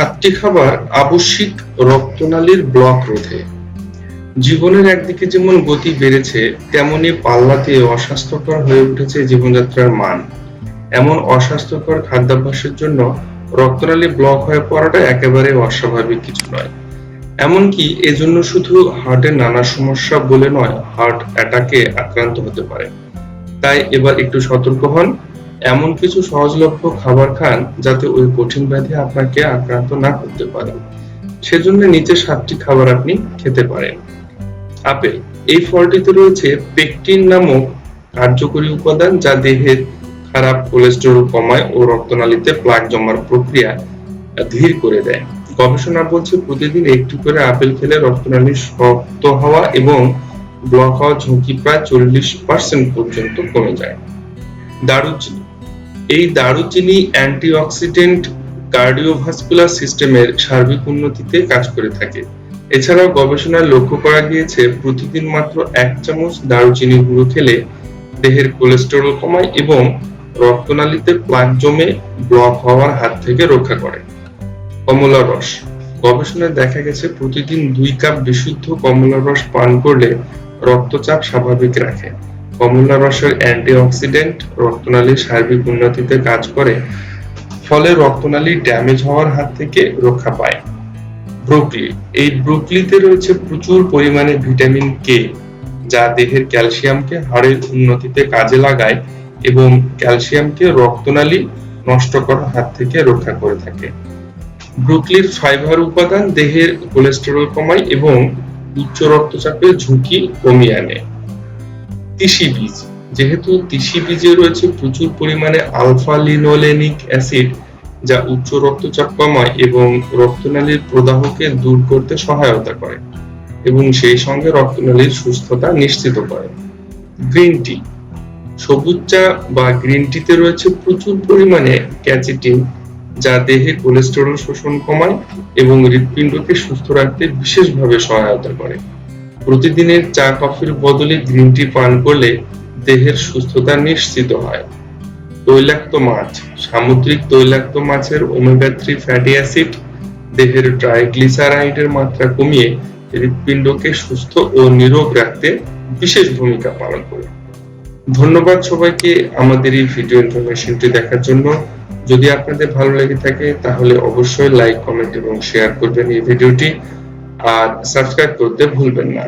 7টি খাবার আবশ্যিক রক্তনালীর ব্লক রোধে। জীবনের একদিকে যেমন গতি বেড়েছে, তেমনি পাল্লাতে অস্বাস্থ্যকর হয়ে উঠেছে জীবনযাত্রার মান। এমন অস্বাস্থ্যকর খাদ্যাভ্যাসের জন্য রক্তনালী ব্লক হয়ে পড়াটা একেবারে অস্বাভাবিক কিছু নয়। এমনকি এজন্য শুধু হার্টের নানা সমস্যা বলে নয়, হার্ট অ্যাটাকে আক্রান্ত হতে পারে। তাই এবার একটু সতর্ক হন, এমন কিছু সহজলভ্য খাবার খান যাতে ওই কঠিন ব্যাধি আপনাকে আক্রান্ত না করতে পারে। সেজন্য নিচে 7টি খাবার আপনি খেতে পারেন। আপেল, এই ফলটিতে রয়েছে পেকটিন নামক কার্যকরী উপাদান যা দেহের খারাপ কোলেস্টেরল কমায় ও রক্তনালীতে প্লাক জমার প্রক্রিয়া ধীর করে দেয়। গবেষণা বলছে প্রতিদিন একটু করে আপেল খেলে রক্তনালী শক্ত হওয়া এবং ব্লক হওয়ার ঝুঁকি প্রায় 40% পর্যন্ত কমে যায়। দারুচিনি, এই দারুচিনি অ্যান্টিঅক্সিডেন্ট কার্ডিওভাস্কুলার সিস্টেমের সার্বিক উন্নতিতে কাজ করে থাকে। এছাড়াও গবেষণায় লক্ষ্য করা গিয়েছে প্রতিদিন মাত্র 1 চামচ দারুচিনি গুঁড়ো খেলে দেহের কোলেস্টেরল কমায় এবং রক্তনালীতে প্লাক জমে ব্লক হওয়ার হাত থেকে রক্ষা করে। কমলার রস, গবেষণায় দেখা গেছে প্রতিদিন 2 কাপ বিশুদ্ধ কমলার রস পান করলে রক্তচাপ স্বাভাবিক রাখে। কমলার রসের অ্যান্টিঅক্সিডেন্ট রক্তনালীর সার্বিক উন্নতিতে কাজ করে, ফলে রক্তনালী ড্যামেজ হওয়ার হাত থেকে রক্ষা পায়। ব্রোকলি, এই ব্রোকলিতে রয়েছে প্রচুর পরিমাণে ভিটামিন কে, যা দেহের ক্যালসিয়ামকে হাড়ের উন্নতিতে কাজে লাগায় এবং ক্যালসিয়ামকে রক্তনালী নষ্ট করার হাত থেকে রক্ষা করে থাকে। ব্রোকলির ফাইবার উপাদান দেহের কোলেস্টেরল কমায় এবং উচ্চ রক্তচাপের ঝুঁকি কমিয়ে আনে। তিসি বীজ, যেহেতু তিসি বীজে রয়েছে প্রচুর পরিমাণে আলফা লিনোলেনিক অ্যাসিড যা উচ্চ রক্তচাপ কমায় এবং রক্তনালীর প্রদাহকে দূর করতে সহায়তা করে এবং সেই সঙ্গে রক্তনালীর সুস্থতা নিশ্চিত করে। গ্রিন টি, সবুজ চা বা গ্রিন টিতে রয়েছে প্রচুর পরিমাণে ক্যাচিটিন যা দেহে কোলেস্টেরল শোষণ কমায় এবং হৃৎপিণ্ডকে সুস্থ রাখতে বিশেষভাবে সহায়তা করে। প্রতিদিনের চা কফির বদলে গ্রিন টি পান করলে দেহের সুস্থতা নিশ্চিত হয়। তৈলাক্ত মাছ, সামুদ্রিক তৈলাক্ত মাছের ওমেগা 3 ফ্যাটি অ্যাসিড দেহের ট্রাইগ্লিসারাইডের মাত্রা কমিয়ে হৃৎপিণ্ডকে সুস্থ ও নিরোগ রাখতে বিশেষ ভূমিকা পালন করে। ধন্যবাদ সবাইকে আমাদের এই ভিডিও ইনফরমেশনটি দেখার জন্য। যদি আপনাদের ভালো লেগে থাকে তাহলে অবশ্যই লাইক, কমেন্ট এবং শেয়ার করবেন এই ভিডিওটি, আর সাবস্ক্রাইব করতে ভুলবেন না।